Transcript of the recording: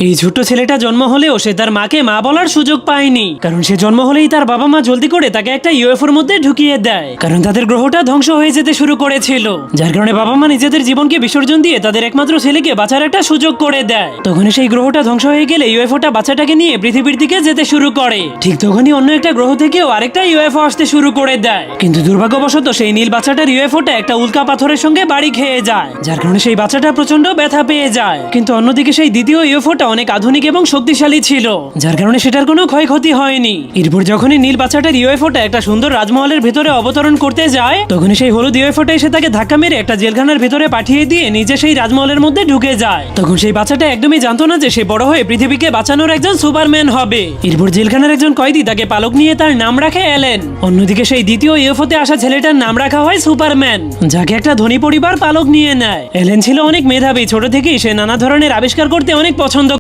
এই ছোট্ট ছেলেটা জন্ম হলেও সে তার মাকে মা বলার সুযোগ পায়নি, কারণ সে জন্ম হলেই তার বাবা মা জলদি করে তাকে একটা ইউএফওর মধ্যে ঢুকিয়ে দেয়, কারণ তাদের গ্রহটা ধ্বংস হয়ে যেতে শুরু করেছিল। যার কারণে বাবা মা নিজেদের জীবনকে বিসর্জন দিয়ে তাদের একমাত্র ছেলেকে বাঁচার একটা সুযোগ করে দেয়। তখনই সেই গ্রহটা ধ্বংস হয়ে গেলে ইউএফওটা বাচ্চাটাকে নিয়ে পৃথিবীর দিকে যেতে শুরু করে। ঠিক তখনই অন্য একটা গ্রহ থেকেও আরেকটা ইউএফও আসতে শুরু করে দেয়, কিন্তু দুর্ভাগ্যবশত সেই নীল বাচ্চাটার ইউএফওটা একটা উল্কা পাথরের সঙ্গে বাড়ি খেয়ে যায়, যার কারণে সেই বাচ্চাটা প্রচন্ড ব্যথা পেয়ে যায়। কিন্তু অন্যদিকে সেই দ্বিতীয় ইউএফওটা অনেক আধুনিক এবং শক্তিশালী ছিল, যার কারণে সেটার কোনো ক্ষয়ক্ষতি হয়নি। এরপর যখনই নীল বাচ্চাটার ইউএফওটা একটা সুন্দর রাজমহলের ভিতরে অবতরণ করতে যায়, তখনই সেই হলুদ ইউএফওটা এসে তাকে ধাক্কা মেরে একটা জেলখানার ভিতরে পাঠিয়ে দিয়ে নিজে সেই রাজমহলের মধ্যে ঢুকে যায়। তখন সেই বাচ্চাটা একদমই জানতো না যে সে বড় হয়ে পৃথিবীকে বাঁচানোর একজন সুপারম্যান হবে। এরপর জেলখানার একজন কয়েদি তাকে পালক নিয়ে তার নাম রাখে অ্যালেন। অন্যদিকে সেই দ্বিতীয় ইউএফওতে আসা ছেলেটার নাম রাখা হয় সুপারম্যান, যাকে একটা ধনী পরিবার পালক নিয়ে নেয়। অ্যালেন ছিল অনেক মেধাবী, ছোট থেকেই সে নানা ধরনের আবিষ্কার করতে অনেক পছন্দ